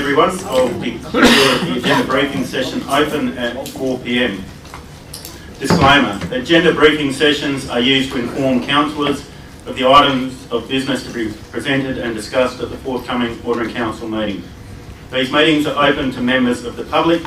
everyone. I'll declare the agenda briefing session open at 4 p.m. Disclaimer: agenda briefing sessions are used to inform councillors of the items of business to be presented and discussed at the forthcoming Ordinary Council meeting. These meetings are open to members of the public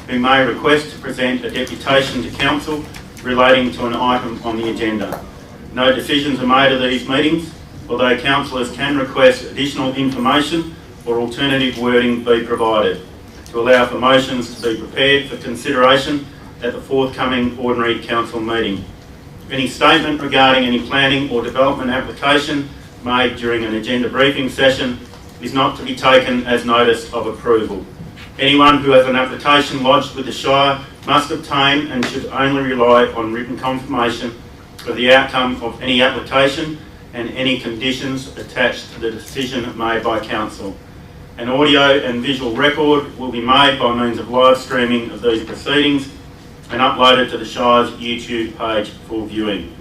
who may request to present a deputation to council relating to an item on the agenda. No decisions are made at these meetings, although councillors can request additional information or alternative wording be provided to allow for motions to be prepared for consideration at the forthcoming Ordinary Council meeting. Any statement regarding any planning or development application made during an agenda briefing session is not to be taken as notice of approval. Anyone who has an application lodged with the Shire must obtain and should only rely on written confirmation of the outcome of any application and any conditions attached to the decision made by council. An audio and visual record will be made by means of live streaming of these proceedings and uploaded to the Shire's YouTube page for viewing.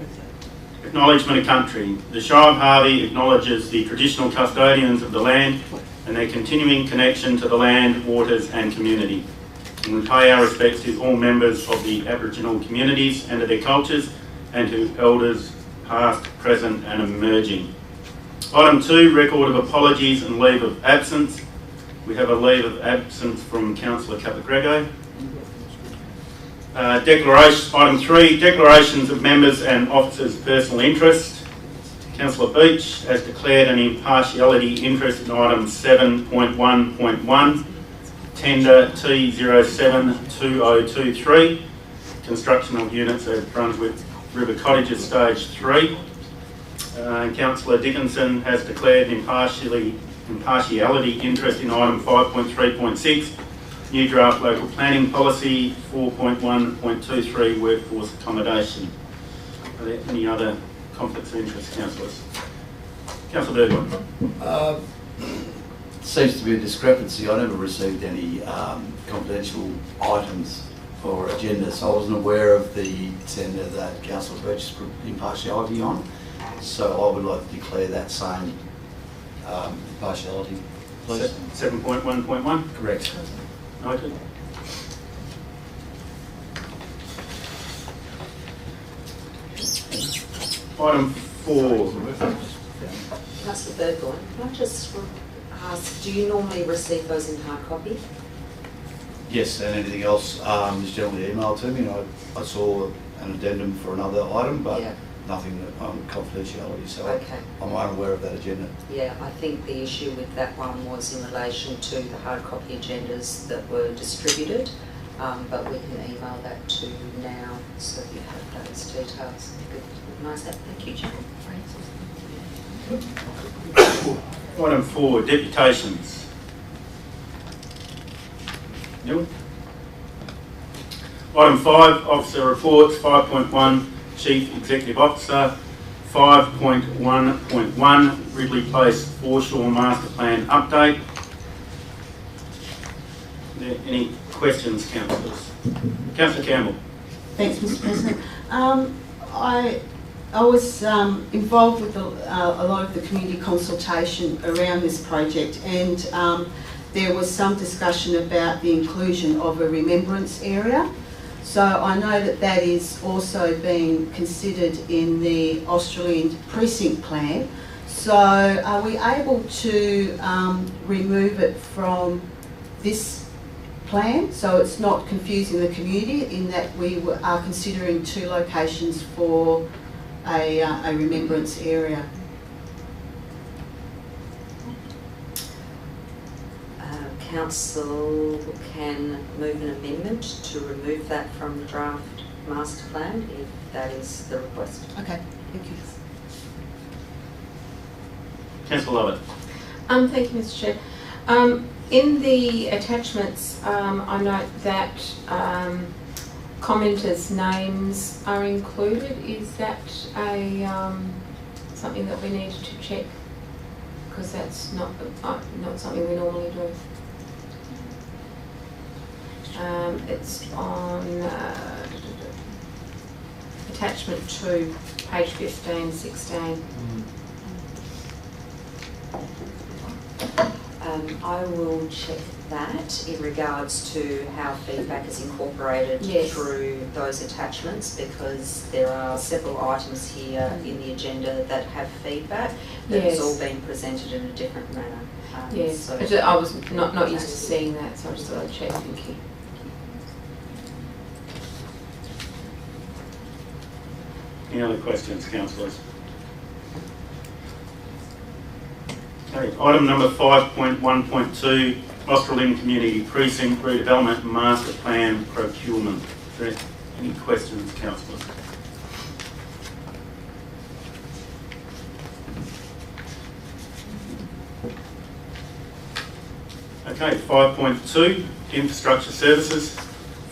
Acknowledgement of country. The Shire of Harvey acknowledges the traditional custodians of the land and their continuing connection to the land, waters and community. And we pay our respects to all members of the Aboriginal communities and to their cultures, and to elders past, present and emerging. Item 2, record of apologies and leave of absence. We have a leave of absence from Councillor Capagrego. Item 3, declarations of members and officers' personal interest. Councillor Beach has declared an impartiality interest in item 7.1.1, tender T072023, construction of units at Brunswick River Cottages Stage 3. Councillor Dickinson has declared an impartiality interest in item 5.3.6, new draft local planning policy 4.1.23, workforce accommodation. Are there any other conflicts of interest, councillors? Councillor Birdwood. Seems to be a discrepancy. I never received any confidential items or agenda, so I wasn't aware of the tender that Councillor Birch put impartiality on. So I would like to declare that same impartiality, please. 7.1.1? Correct. Noted. Item 4. Councillor Birdwood, can I just ask, do you normally receive those in hard copy? Yes, and anything else is generally emailed to me. And I saw an addendum for another item, but nothing on confidentiality, so okay. I'm unaware of that agenda. Yeah, I think the issue with that one was in relation to the hard copy agendas that were distributed, but we can email that to you now so you have those details. You could organise that. Thank you, Chair. Item 4, deputations. Neil? Item 5, officer reports. 5.1, Chief Executive Officer. 5.1.1, Ridley Place Foreshore Master Plan Update. Are there any questions, councillors? Councillor Campbell. Thanks, Mr. President. I was involved with a lot of the community consultation around this project, and there was some discussion about the inclusion of a remembrance area. So I know that that is also being considered in the Australian precinct plan. So are we able to remove it from this plan so it's not confusing the community, in that we are considering 2 locations for a remembrance area? Council can move an amendment to remove that from the draft master plan if that is the request. Okay, thank you. Councillor Lovett. Thank you, Mr. Chair. In the attachments, I note that commenters' names are included. Is that something that we need to check? Because that's not something we normally do. It's on attachment 2, page 15, 16. I will check that in regards to how feedback is incorporated Yes. through those attachments, because there are several items here in the agenda that have feedback that has Yes. all been presented in a different manner. Yes, So I was not used to seeing that, so I just thought I'd check. Thank you. Any other questions, councillors? Okay, item number 5.1.2, Australind Community Precinct Redevelopment Master Plan Procurement. Is there any questions, councillors? Okay, 5.2, Infrastructure Services.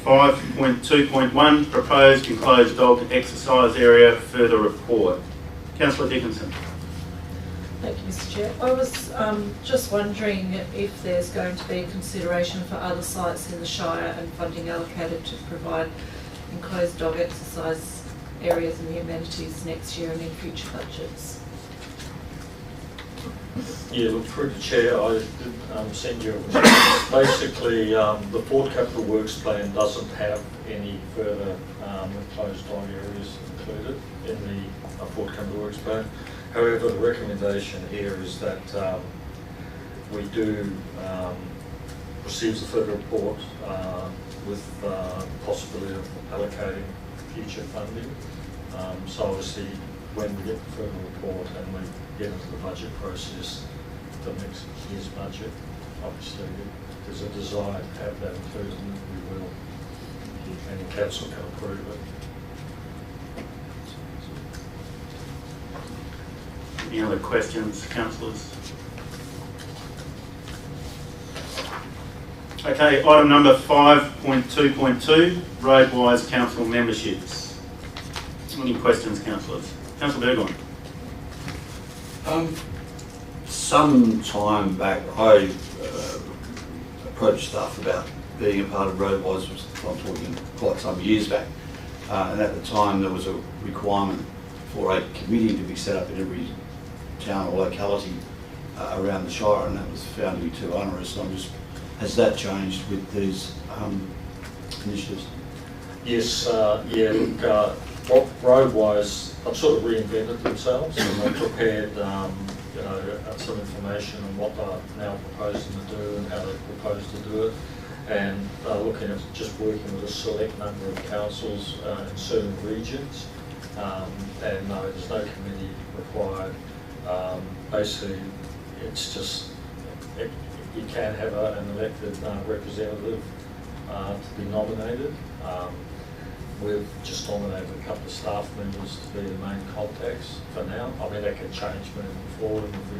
5.2.1, Proposed Enclosed Dog Exercise Area, further report. Councillor Dickinson. Thank you, Mr Chair. I was just wondering if there's going to be a consideration for other sites in the Shire and funding allocated to provide enclosed dog exercise areas and the amenities next year and in future budgets. Yeah, look, through the chair, I did send you a basically the Port Capital Works plan doesn't have any further enclosed dog areas included in the Port Capital Works plan. However, the recommendation here is that we do receive the further report with the possibility of allocating future funding. So obviously, when we get the further report and we get into the budget process, the next year's budget, obviously there's a desire to have that included, and we will, and the council can approve it. Any other questions, councillors? Okay, item number 5.2.2, Roadwise Council Memberships. Any questions, councillors? Councillor Burgoyne. Some time back, I approached staff about being a part of Roadwise, which I'm talking quite some years back, and at the time there was a requirement for a committee to be set up in every town or locality around the Shire, and that was found to be too onerous. And has that changed with these initiatives? Yes, yeah, look, Roadwise have sort of reinvented themselves, and they've prepared you know, some information on what they're now proposing to do and how they propose to do it, and looking at just working with a select number of councils in certain regions, and no, there's no committee required. Basically, it's just, you can have an elected representative to be nominated. We've just nominated a couple of staff members to be the main contacts for now. I mean, that could change moving forward if we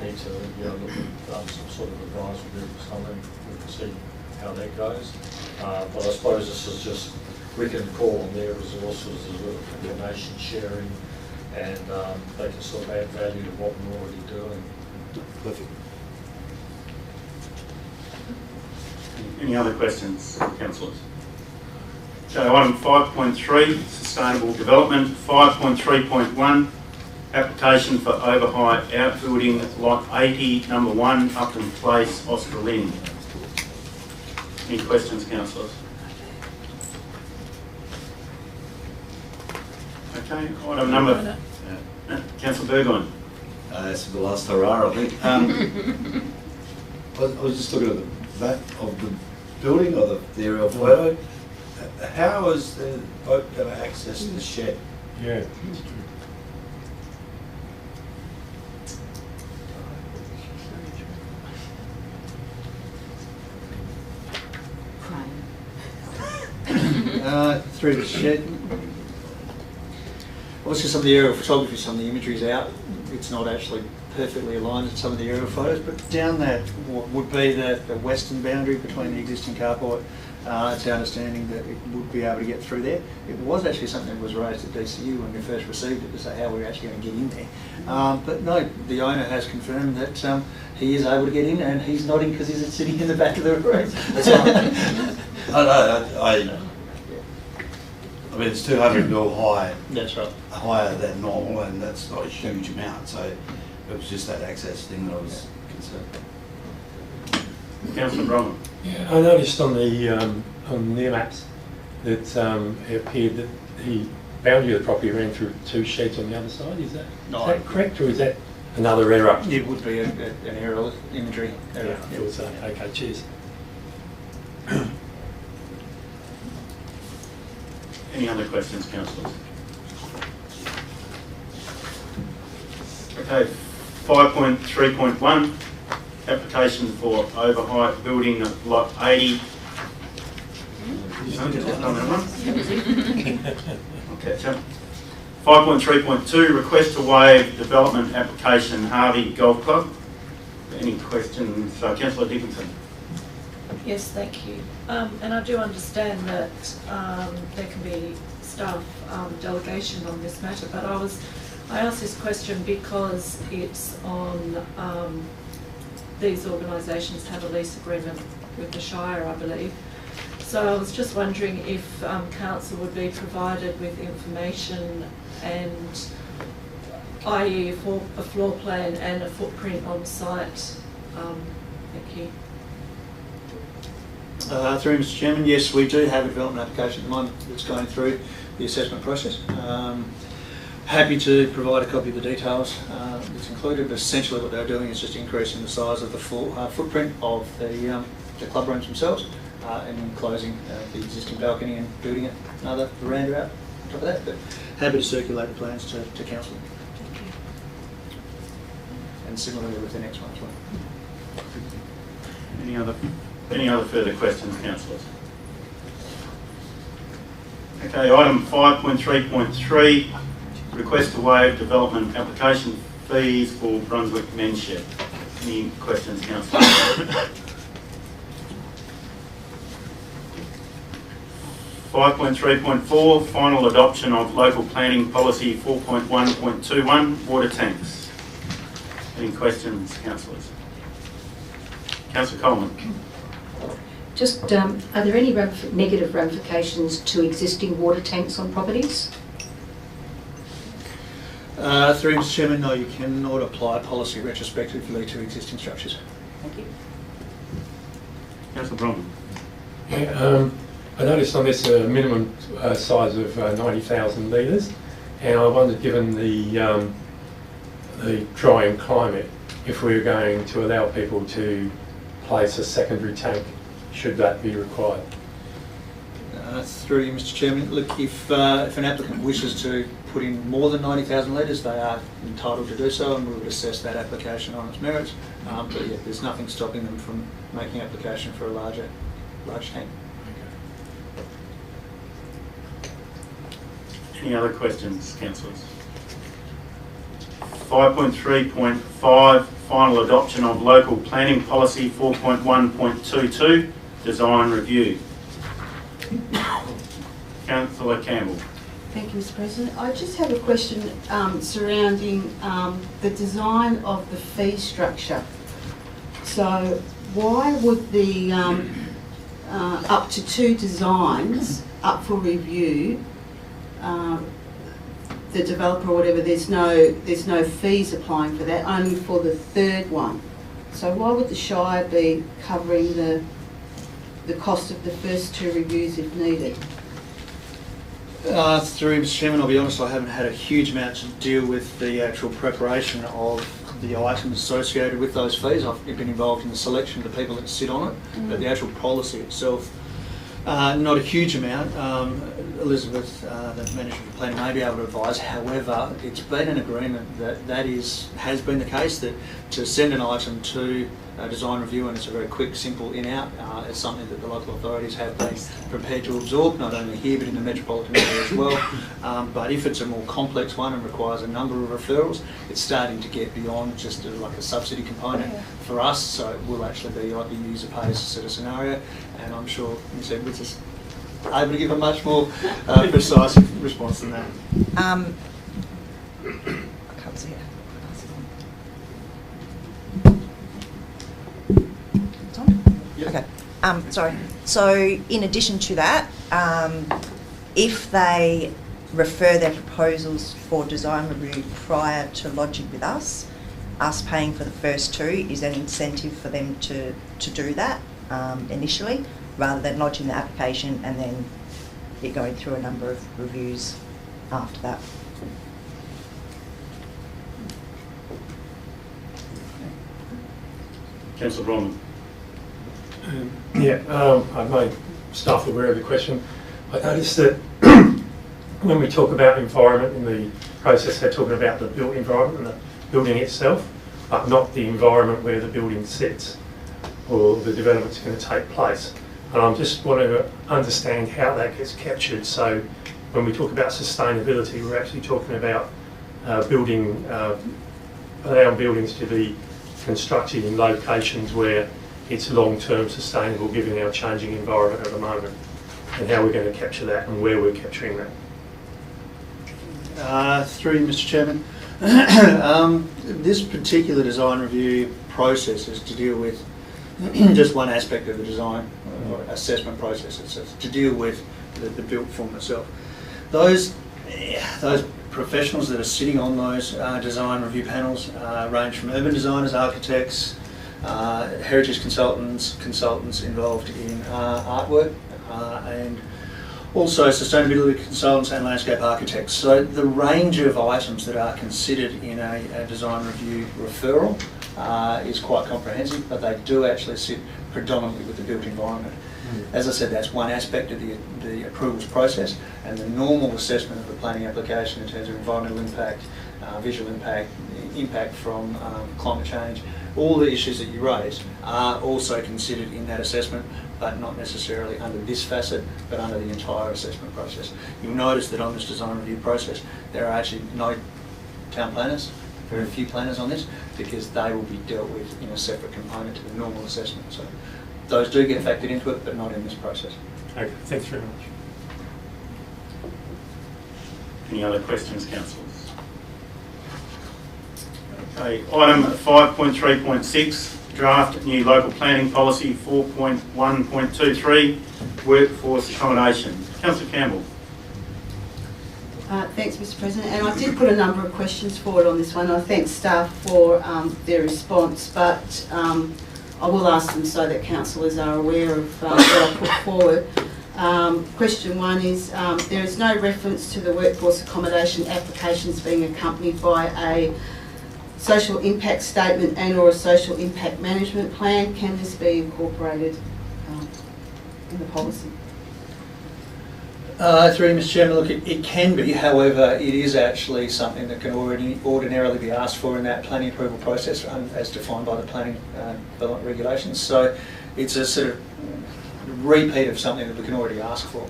need to, you know, look at some sort of advisory group or something. We can see how that goes. But I suppose this is just, we can call on their resources as well for information sharing, and they can sort of add value to what we're already doing. Perfect. Any other questions, councillors? So item 5.3, Sustainable Development. 5.3.1, application for overhigh outbuilding lot 80, number 1, Upton Place, Australind. Any questions, councillors? Okay, item number... Councillor Burgoyne. That's the last hurrah, I think. I was just looking at the back of the building, or the aerial photo. How is the boat going to access the shed? Yeah. Through the shed. Obviously some of the aerial photography, some of the imagery is out. It's not actually perfectly aligned with some of the aerial photos, but down that what would be the western boundary between the existing carport, it's our understanding that it would be able to get through there. It was actually something that was raised at DCU when we first received it to say how we were actually going to get in there. But no, the owner has confirmed that he is able to get in, and he's nodding because he's sitting in the back of the room. That's right. I mean, it's 200 mil high. That's right. Higher than normal, and that's not a huge amount. So it was just that access thing that I was concerned. Councillor Bronwyn. Yeah, I noticed on the maps that it appeared that the boundary of the property ran through 2 sheds on the other side. Is that correct, or is that another error? It would be an aerial imagery error. Yeah, it was, okay, cheers. Any other questions, councillors? Okay, 5.3.1, application for overheight building at lot 80. Okay, so 5.3.2, request to waive development application Harvey Golf Club. Any questions? Councillor Dickinson. Yes, thank you. And I do understand that there can be staff delegation on this matter, but I asked this question because it's on, these organisations have a lease agreement with the Shire, I believe. So I was just wondering if council would be provided with information and i.e. for a floor plan and a footprint on site. Thank you. Through Mr Chairman, yes, we do have a development application at the moment that's going through the assessment process. Happy to provide a copy of the details that's included, but essentially what they're doing is just increasing the size of the full footprint of the club rooms themselves and enclosing the existing balcony and building it another veranda out on top of that. But happy to circulate the plans to council. Thank you. And similarly with the next one as well. Any other further questions, councillors? Okay, item 5.3.3, request to waive development application fees for Brunswick Men's Shed. Any questions, councillors? 5.3.4, final adoption of local planning policy 4.1.21, water tanks. Any questions, councillors? Councillor Coleman. Just, are there any negative ramifications to existing water tanks on properties? Through Mr Chairman, no, you cannot apply policy retrospectively to existing structures. Thank you. Councillor Bronwyn. Yeah, I noticed on this a minimum size of 90,000 litres, and I wondered, given the drying climate, if we were going to allow people to place a secondary tank, should that be required? Through you, Mr Chairman, look, if an applicant wishes to put in more than 90,000 litres, they are entitled to do so, and we would assess that application on its merits. But yeah, there's nothing stopping them from making application for a large tank. Any other questions, councillors? 5.3.5, final adoption of local planning policy 4.1.22, design review. Councillor Campbell. Thank you, Mr President. I just have a question surrounding the design of the fee structure. So why would the up to 2 designs up for review, the developer or whatever, there's no fees applying for that, only for the 3rd one? So why would the Shire be covering the cost of the first 2 reviews if needed? Through Mr Chairman, I'll be honest, I haven't had a huge amount to deal with the actual preparation of the items associated with those fees. I've been involved in the selection of the people that sit on it, but the actual policy itself, not a huge amount. Elizabeth, the manager of the plan, may be able to advise. However, it's been an agreement that has been the case, that to send an item to design review, and it's a very quick, simple in-out, it's something that the local authorities have been prepared to absorb, not only here but in the metropolitan area as well. But if it's a more complex one and requires a number of referrals, it's starting to get beyond just like a subsidy component for us, so it will actually be like the user pays sort of scenario, and I'm sure Ms Edwards is able to give a much more precise response than that. I can't see it. It's on? Yep. Okay. Sorry. So in addition to that, if they refer their proposals for design review prior to lodging with us, us paying for the first 2 is an incentive for them to do that initially, rather than lodging the application and then it going through a number of reviews after that. Councillor Bronwyn. I've made staff aware of the question. I noticed that when we talk about environment in the process, they're talking about the built environment and the building itself, but not the environment where the building sits or the development's going to take place. And I just want to understand how that gets captured. So when we talk about sustainability, we're actually talking about allowing buildings to be constructed in locations where it's long-term sustainable given our changing environment at the moment, and how we're going to capture that and where we're capturing that. Through you, Mr. Chairman. This particular design review process is to deal with just one aspect of the design or assessment process. It's to deal with the built form itself. Those professionals that are sitting on those design review panels range from urban designers, architects, heritage consultants involved in artwork, and also sustainability consultants and landscape architects. So the range of items that are considered in a design review referral is quite comprehensive, but they do actually sit predominantly with the built environment. As I said, that's one aspect of the approvals process, and the normal assessment of the planning application in terms of environmental impact, visual impact, impact from climate change, all the issues that you raised are also considered in that assessment, but not necessarily under this facet, but under the entire assessment process. You'll notice that on this design review process, there are actually no town planners, very few planners on this, because they will be dealt with in a separate component to the normal assessment. So those do get factored into it, but not in this process. Okay, thanks very much. Any other questions, councillors? Okay, item 5.3.6, draft new local planning policy 4.1.23, workforce accommodation. Councillor Campbell. Thanks, Mr. President. And I did put a number of questions forward on this one. I thank staff for their response, but I will ask them so that councillors are aware of what I put forward. Question 1 is, there is no reference to the workforce accommodation applications being accompanied by a social impact statement and or a social impact management plan. Can this be incorporated in the policy? Through you, Mr. Chairman, look, it can be. However, it is actually something that can ordinarily be asked for in that planning approval process as defined by the planning development regulations. So it's a sort of repeat of something that we can already ask for.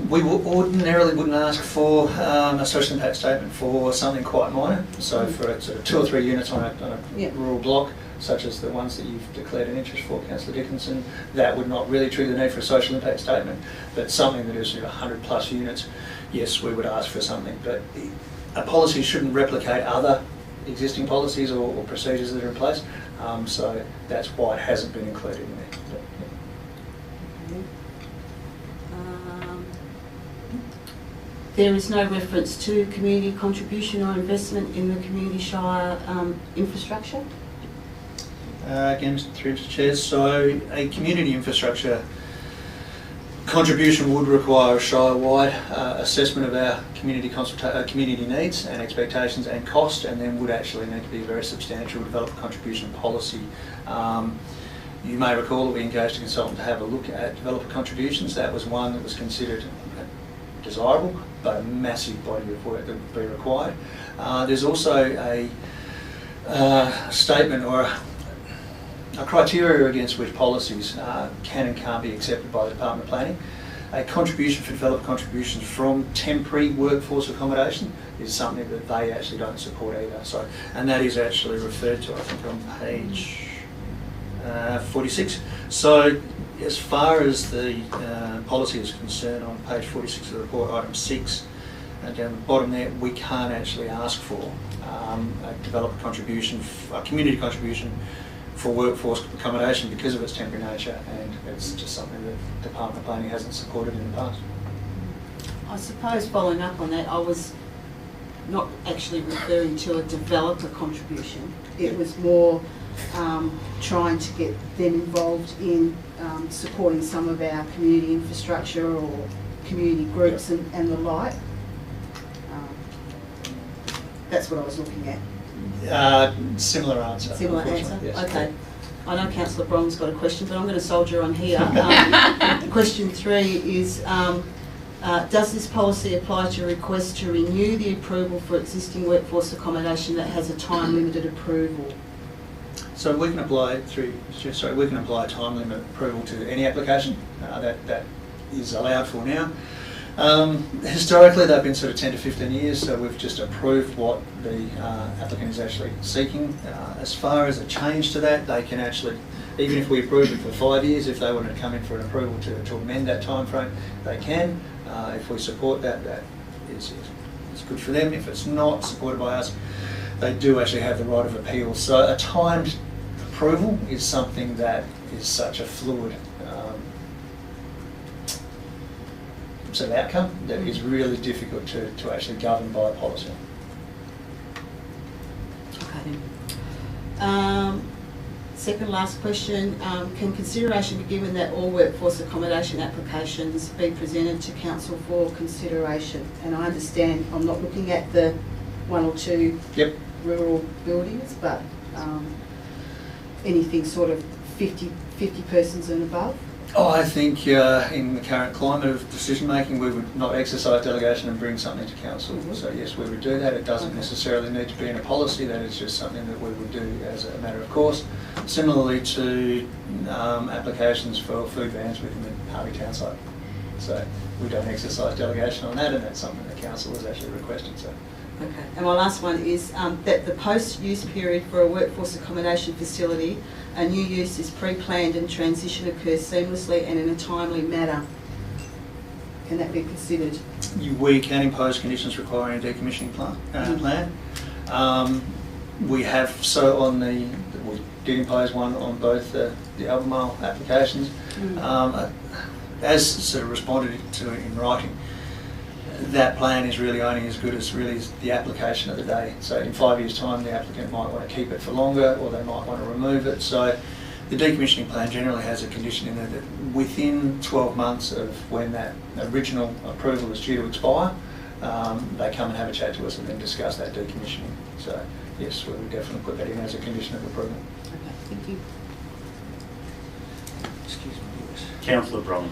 We ordinarily wouldn't ask for a social impact statement for something quite minor. So for a sort of 2 or 3 units on a rural block, such as the ones that you've declared an interest for, Councillor Dickinson, that would not really trigger the need for a social impact statement. But something that is 100 plus units, yes, we would ask for something. But a policy shouldn't replicate other existing policies or procedures that are in place. So that's why it hasn't been included in there. But, There is no reference to community contribution or investment in the community shire infrastructure? Again, through Mr. Chair, so a community infrastructure contribution would require a shire-wide assessment of our community needs and expectations and cost, and then would actually need to be a very substantial development contribution policy. You may recall that we engaged a consultant to have a look at developer contributions. That was one that was considered desirable, but a massive body of work that would be required. There's also a statement or a criteria against which policies can and can't be accepted by the Department of Planning. A contribution for developer contributions from temporary workforce accommodation is something that they actually don't support either. So, and that is actually referred to, I think, on page 46. So, as far as the policy is concerned, on page 46 of the report, item 6, down the bottom there, we can't actually ask for a developer contribution, a community contribution for workforce accommodation because of its temporary nature, and it's just something that the Department of Planning hasn't supported in the past. I suppose following up on that, I was not actually referring to a developer contribution. It was more trying to get them involved in supporting some of our community infrastructure or community groups and the like. That's what I was looking at. Similar answer. Similar answer? Yes. Okay. I know Councillor Bron's got a question, but I'm going to soldier on here. Question 3 is, does this policy apply to requests to renew the approval for existing workforce accommodation that has a time-limited approval? So we can apply we can apply time limit approval to any application that is allowed for now. Historically, they've been sort of 10 to 15 years, so we've just approved what the applicant is actually seeking. As far as a change to that, they can actually, even if we approve it for 5 years, if they wanted to come in for an approval to amend that time frame, they can. If we support that, that is good for them. If it's not supported by us, they do actually have the right of appeal. So a timed approval is something that is such a fluid sort of outcome that is really difficult to actually govern by policy. Okay. Second last question, can consideration be given that all workforce accommodation applications be presented to Council for consideration? And I understand I'm not looking at the 1 or 2 rural buildings, but anything sort of 50 persons and above? Oh, I think in the current climate of decision making, we would not exercise delegation and bring something to council. So yes, we would do that. It doesn't necessarily need to be in a policy. That is just something that we would do as a matter of course. Similarly to applications for food vans within the Harvey town site. So we don't exercise delegation on that, and that's something that council has actually requested. So. Okay, and my last one is that the post-use period for a workforce accommodation facility, a new use is pre-planned and transition occurs seamlessly and in a timely manner. Can that be considered? We can impose conditions requiring a decommissioning plan. We have we did impose one on both the Albemarle applications. As sort of responded to in writing, that plan is really only as good as really the application of the day. So in 5 years' time, the applicant might want to keep it for longer, or they might want to remove it. So the decommissioning plan generally has a condition in there that within 12 months of when that original approval is due to expire, they come and have a chat to us and then discuss that decommissioning. So yes, we would definitely put that in as a condition of approval. Okay, thank you. Excuse me. Councillor Bron.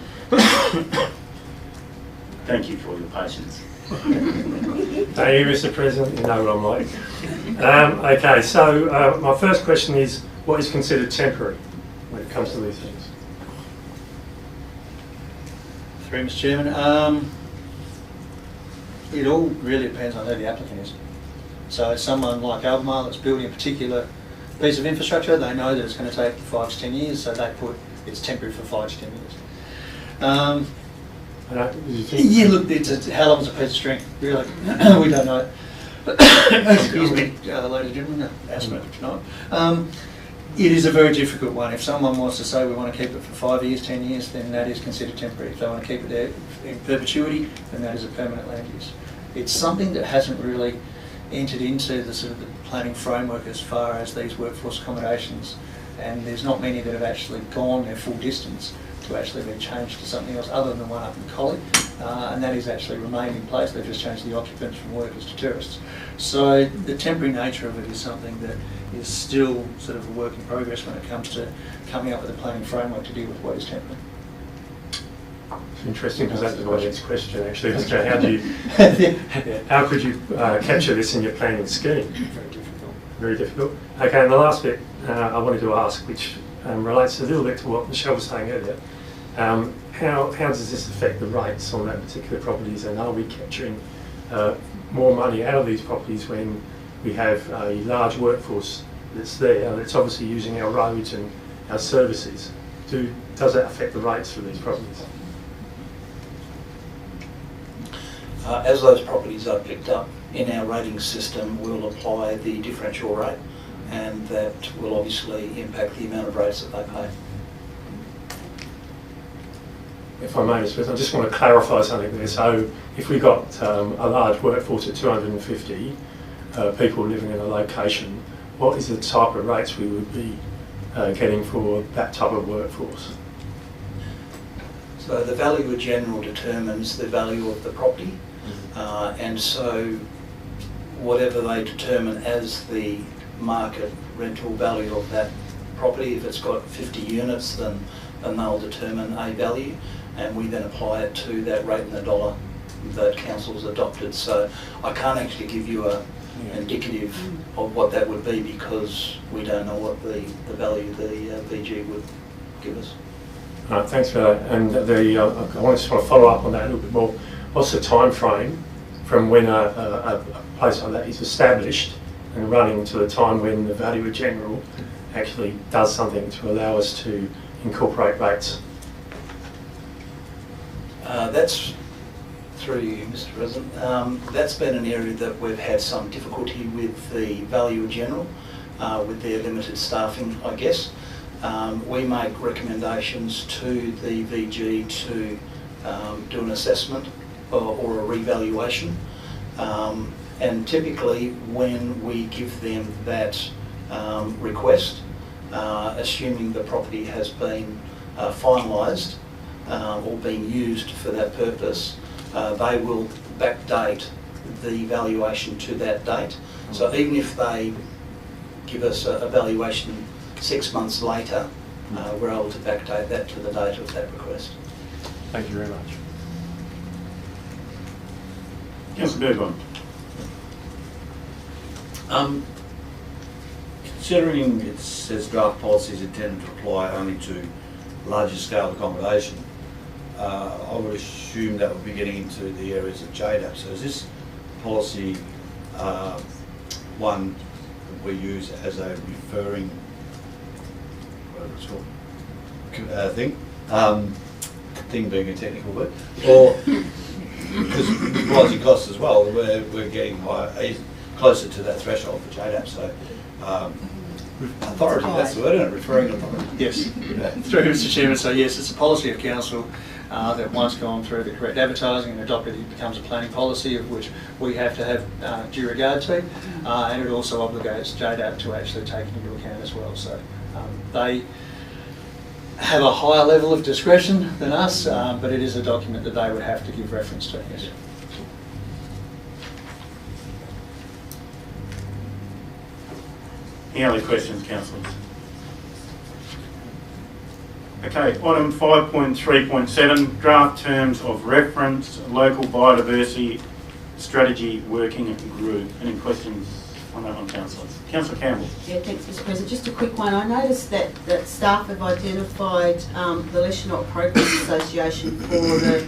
Thank you for your patience. Thank you, Mr. President. You know what I'm like. Okay, so my first question is, what is considered temporary when it comes to these things? Through Mr. Chairman, it all really depends on who the applicant is. So someone like Albemarle that's building a particular piece of infrastructure, they know that it's going to take 5 to 10 years, so they put it's temporary for 5 to 10 years. Yeah, look, how long is a piece of string? Really, we don't know. Excuse me, ladies and gentlemen, asthma tonight. It is a very difficult one. If someone wants to say we want to keep it for 5 years, 10 years, then that is considered temporary. If they want to keep it there in perpetuity, then that is a permanent land use. It's something that hasn't really entered into the sort of the planning framework as far as these workforce accommodations, and there's not many that have actually gone their full distance to actually be changed to something else other than one up in Collie, and that is actually remained in place. They've just changed the occupants from workers to tourists. So the temporary nature of it is something that is still sort of a work in progress when it comes to coming up with a planning framework to deal with what is temporary. It's interesting because that's my next question actually. How do you, how could you capture this in your planning scheme? Very difficult. Very difficult. Okay, and the last bit I wanted to ask, which relates a little bit to what Michelle was saying earlier. How does this affect the rates on that particular properties, and are we capturing more money out of these properties when we have a large workforce that's there, that's obviously using our roads and our services? Does that affect the rates for these properties? As those properties are picked up in our rating system, we'll apply the differential rate, and that will obviously impact the amount of rates that they pay. if I may, Mr. President, I just want to clarify something there. So if we got a large workforce of 250 people living in a location, what is the type of rates we would be getting for that type of workforce? So the valuer general determines the value of the property, and so whatever they determine as the market rental value of that property, if it's got 50 units, then they'll determine a value, and we then apply it to that rate in the dollar that council's adopted. So I can't actually give you an indicative of what that would be, because we don't know what the value the VG would give us. Thanks for that. And I want to sort of follow up on that a little bit more. What's the time frame from when a place like that is established and running to the time when the valuer general actually does something to allow us to incorporate rates? That's through you, Mr. President. That's been an area that we've had some difficulty with the valuer general, with their limited staffing, I guess. We make recommendations to the VG to do an assessment or a revaluation, and typically when we give them that request, assuming the property has been finalised or being used for that purpose, they will backdate the valuation to that date. So even if they give us a valuation 6 months later, we're able to backdate that to the date of that request. Thank you very much. Councillor Burgoyne. Considering it says draft policy is intended to apply only to larger scale accommodation, I would assume that would be getting into the areas of JDAP. So is this policy one that we use as a referring thing being a technical word, or because rising costs as well, we're getting closer to that threshold for JDAP. So authority, that's the word, isn't it? Referring authority. Yes, through Mr. Chairman. So yes, it's a policy of council that once gone through the correct advertising and adopted, it becomes a planning policy of which we have to have due regard to, and it also obligates JDAP to actually take into account as well. So they have a higher level of discretion than us, but it is a document that they would have to give reference to. Yes. Any other questions, councillors? Okay, item 5.3.7, draft terms of reference, local biodiversity strategy working group. Any questions on that one, councillors? Councillor Campbell. Yeah, thanks, Mr. President. Just a quick one. I noticed that staff have identified the Leisure Progress Association for the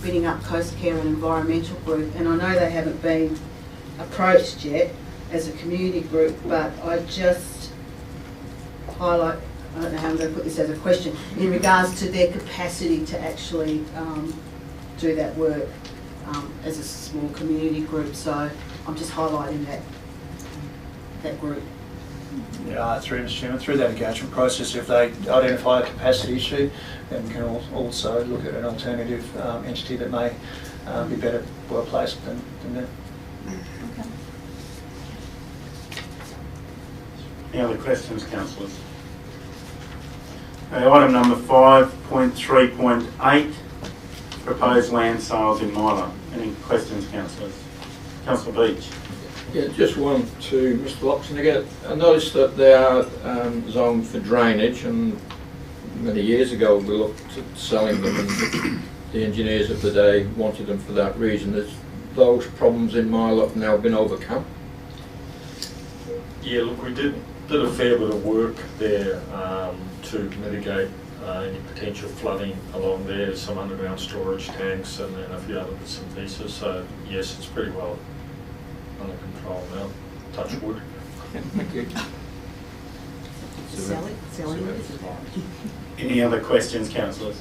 Bidding Up Coast Care and Environmental Group, and I know they haven't been approached yet as a community group, but I just highlight, I don't know how I'm going to put this as a question, in regards to their capacity to actually do that work as a small community group. So I'm just highlighting that group. Yeah, through Mr. Chairman, through that engagement process, if they identify a capacity issue, then we can also look at an alternative entity that may be better well placed than them. Okay. Any other questions, councillors? Okay, item number 5.3.8, proposed land sales in Mila. Any questions, councillors? Councillor Beach. Yeah, just one to Mr. Loxton again. I noticed that they are zoned for drainage, and many years ago we looked at selling them, and the engineers of the day wanted them for that reason. Has those problems in Mile Up now been overcome? Yeah, look, we did a fair bit of work there to mitigate any potential flooding along there, some underground storage tanks and a few other bits and pieces. So yes, it's pretty well under control now. Touch wood. Thank you. Selling it. Any other questions, councillors?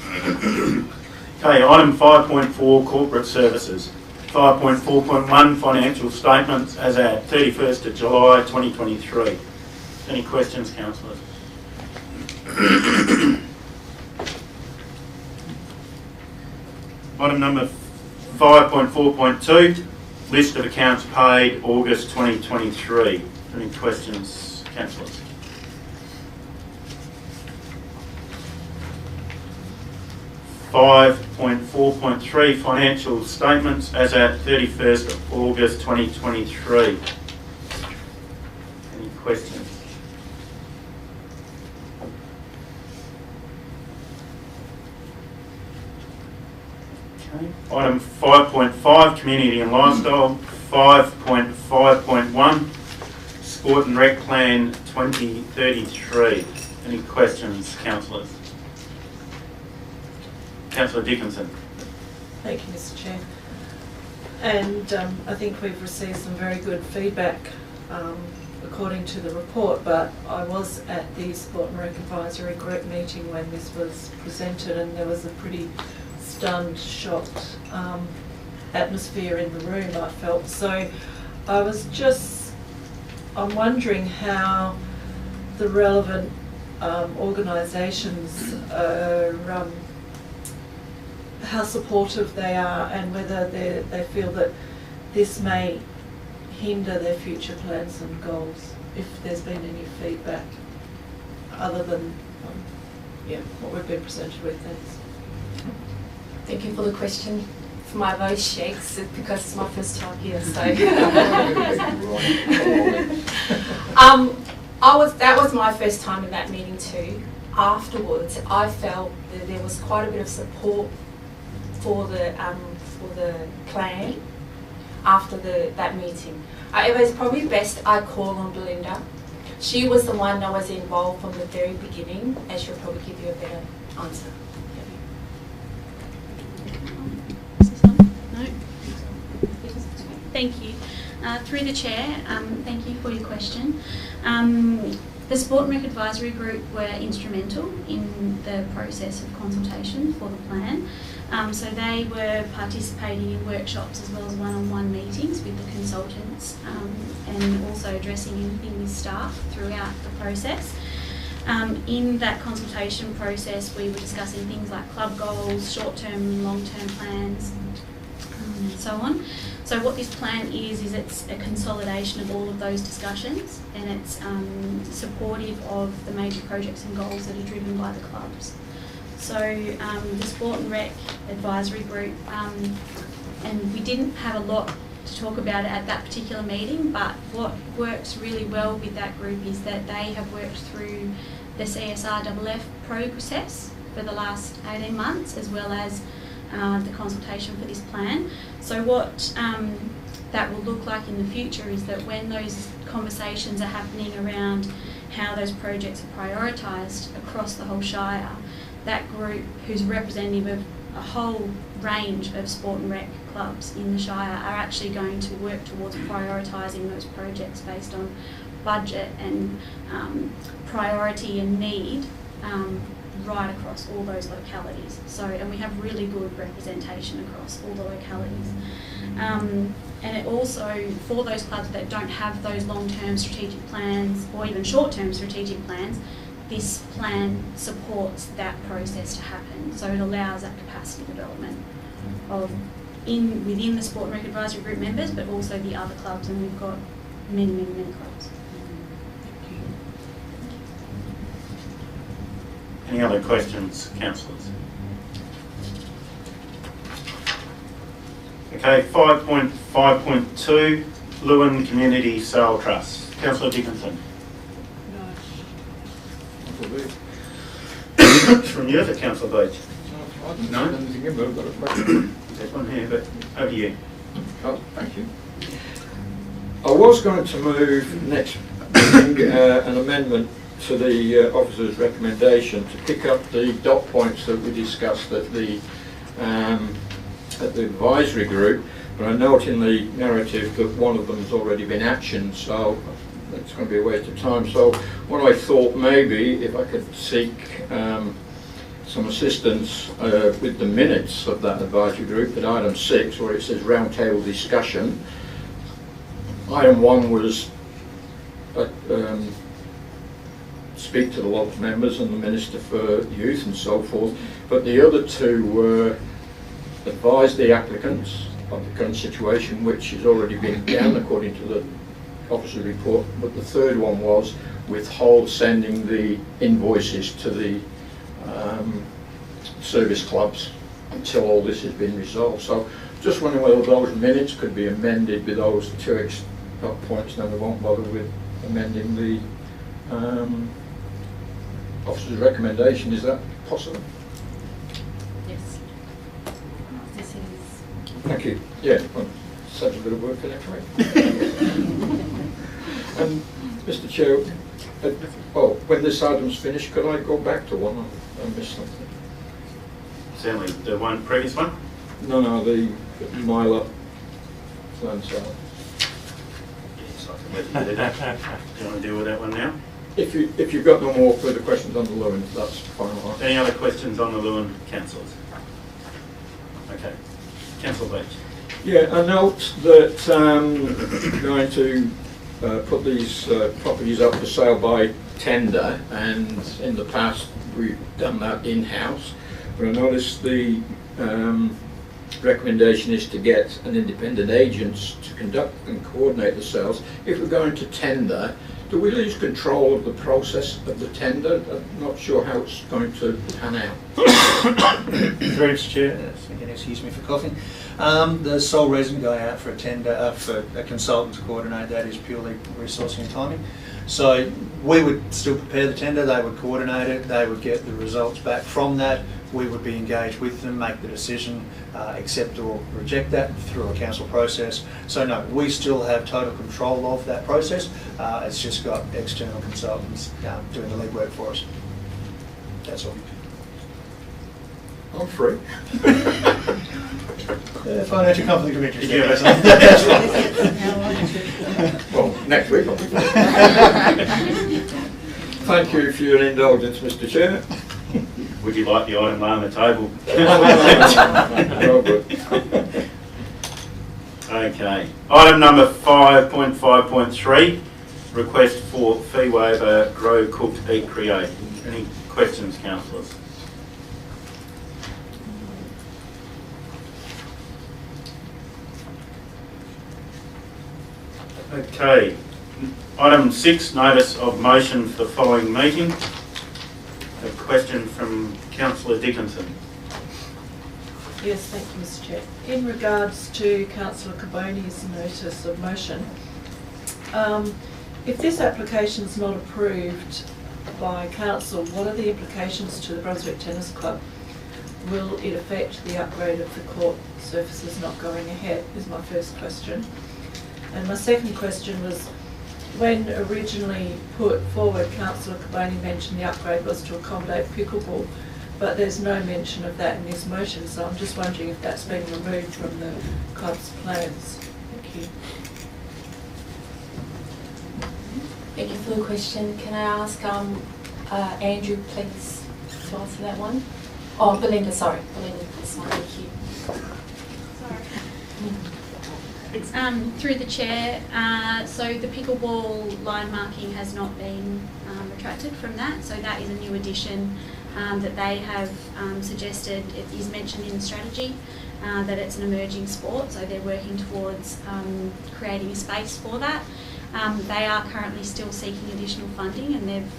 Okay, item 5.4, corporate services. 5.4.1, financial statements as at 31st of July 2023. Any questions, councillors? Item number 5.4.2, list of accounts paid August 2023. Any questions, councillors? .4.3 financial statements as at 31st of August 2023. Any questions? Okay. Item 5.5 community and lifestyle. 5.5.1 sport and rec plan 2033. Any questions, councillors? Councillor Dickinson. Thank you, Mr. Chair. And I think we've received some very good feedback according to the report, but I was at the Sport and Rec Advisory Group meeting when this was presented, and there was a pretty stunned, shocked atmosphere in the room, I felt. So I'm wondering how the relevant organisations are how supportive they are, and whether they feel that this may hinder their future plans and goals, if there's been any feedback other than what we've been presented with. Thanks. Thank you for the question. My voice shakes because it's my first time here, so that was my first time in that meeting too. Afterwards, I felt that there was quite a bit of support for the plan after that meeting. However, it's probably best I call on Belinda. She was the one that was involved from the very beginning, and she'll probably give you a better answer. No. Thank you. Through the chair, thank you for your question. The Sport and Rec Advisory Group were instrumental in the process of consultation for the plan. So they were participating in workshops as well as one-on-one meetings with the consultants, and also addressing anything with staff throughout the process. In that consultation process, we were discussing things like club goals, short-term and long-term plans, and so on. So what this plan is it's a consolidation of all of those discussions, and it's supportive of the major projects and goals that are driven by the clubs. So the Sport and Rec Advisory Group, and we didn't have a lot to talk about it at that particular meeting, but what works really well with that group is that they have worked through the CSRFF process for the last 18 months, as well as the consultation for this plan. So what that will look like in the future is that when those conversations are happening around how those projects are prioritised across the whole Shire, that group, who's representative of a whole range of sport and rec clubs in the Shire, are actually going to work towards prioritising those projects based on budget and priority and need right across all those localities. So, and we have really good representation across all the localities. And it also, for those clubs that don't have those long-term strategic plans or even short-term strategic plans, this plan supports that process to happen. So it allows that capacity development of within the Sport and Rec Advisory Group members, but also the other clubs, and we've got many, many, many clubs. Any other questions, councillors? Okay, 5.5.2, Lewin Community Sale Trust. Councillor Dickinson. From you, is it, Councillor Beach? No? There's one here, but over to you. Oh, thank you. I was going to move next meeting an amendment to the officer's recommendation to pick up the dot points that we discussed at the advisory group, but I note in the narrative that one of them has already been actioned, so it's going to be a waste of time. So what I thought, maybe if I could seek some assistance with the minutes of that advisory group at item 6, where it says roundtable discussion. Item 1 was speak to the local members and the Minister for Youth and so forth, but the other two were advised the applicants of the current situation, which has already been done according to the officer's report. But the third one was withhold sending the invoices to the service clubs until all this has been resolved. So just wondering whether those minutes could be amended with those two points, then we won't bother with amending the officer's recommendation. Is that possible? Yes. This is. Thank you. Yeah, well, such a bit of work for next week. And Mr. Chair, when this item's finished, could I go back to one? I missed something. Certainly, the previous one? No, the Myla land sale. Yes, I can let you do that. Do you want to deal with that one now? If you've got no more further questions on the Lewin, that's fine. Any other questions on the Lewin councillors? Okay. Councillor Beach. Yeah, I note that we're going to put these properties up for sale by tender, and in the past we've done that in-house. But I noticed the recommendation is to get an independent agent to conduct and coordinate the sales. If we're going to tender, do we lose control of the process of the tender? I'm not sure how it's going to pan out. Through Mr. Chair, again, excuse me for coughing. The sole reason going out for a tender, for a consultant to coordinate that is purely resourcing and timing. So we would still prepare the tender, they would coordinate it, they would get the results back from that, we would be engaged with them, make the decision, accept or reject that through a council process. So no, we still have total control of that process, it's just got external consultants doing the legwork for us. That's all. I'm free. Financial conflict of interest. Well, next week I'll be free. Thank you for your indulgence, Mr. Chair. Would you like the item lay on the table? Okay. Item number 5.5.3, request for fee waiver, grow, cook, eat, create. Any questions, councillors? Okay. Item 6, notice of motion for the following meeting. A question from Councillor Dickinson. Yes, thank you, Mr. Chair. In regards to Councillor Caboni's notice of motion, if this application is not approved by council, what are the implications to the Brunswick Tennis Club? Will it affect the upgrade of the court surfaces not going ahead, is my first question. And my second question was, when originally put forward, Councillor Caboni mentioned the upgrade was to accommodate pickleball, but there's no mention of that in this motion, so I'm just wondering if that's been removed from the club's plans. Thank you. Thank you for the question. Can I ask Andrew, please, to answer that one? Oh, Belinda, sorry. Belinda, this one. Thank you. Through the chair, so the pickleball line marking has not been retracted from that, so that is a new addition that they have suggested. It is mentioned in the strategy that it's an emerging sport, so they're working towards creating a space for that. They are currently still seeking additional funding, and they've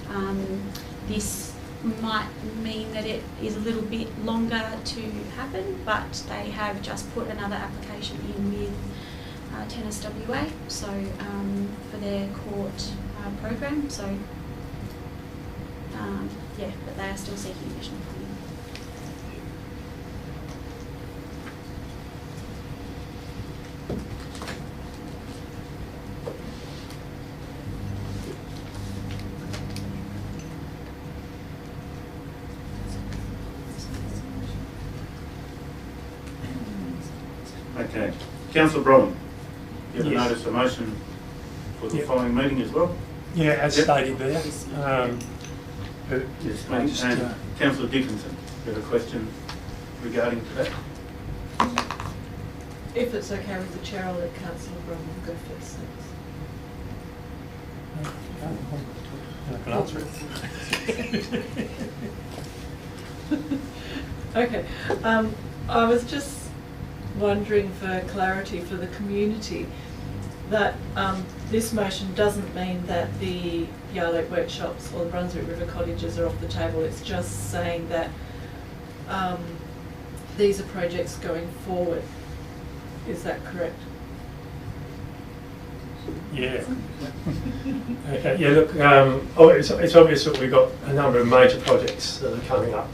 this might mean that it is a little bit longer to happen, but they have just put another application in with Tennis WA, so for their court program. So yeah, but they are still seeking additional funding. Okay. Councillor Brolin, you have a Yes. notice of motion for the Yep. following meeting as well? Yeah, as Yep. stated there. Yes, please. And Councillor Dickinson, you have a question regarding to that? If it's okay with the chair, I'll let Councillor Bromwell go first. I can answer it. Okay. I was just wondering for clarity for the community that this motion doesn't mean that the Yarloak workshops or the Brunswick River cottages are off the table. It's just saying that these are projects going forward. Is that correct? Yeah. Okay. Yeah. Look, it's obvious that we've got a number of major projects that are coming up,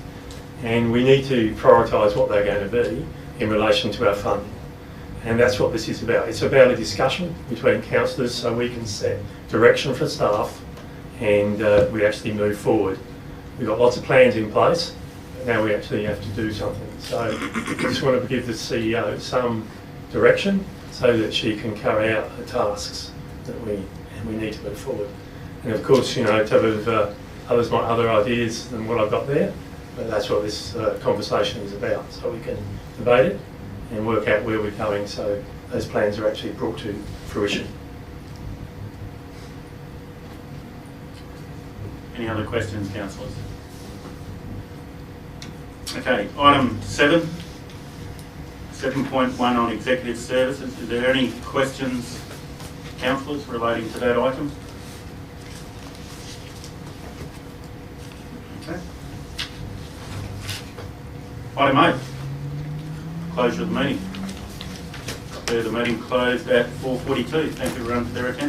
and we need to prioritise what they're going to be in relation to our funding. And that's what this is about. It's about a discussion between councillors so we can set direction for staff and we actually move forward. We've got lots of plans in place, but now we actually have to do something. So I just want to give the CEO some direction so that she can carry out the tasks that we need to move forward. And of course, you know, others might have other ideas than what I've got there, but that's what this conversation is about, so we can debate it and work out where we're going so those plans are actually brought to fruition. Any other questions, councillors? Okay, item 7.1 on executive services. Is there any questions, councillors, relating to that item? Okay. Item 8. Closure of the meeting. Declare the meeting closed at 4:42. Thank you everyone for their attendance.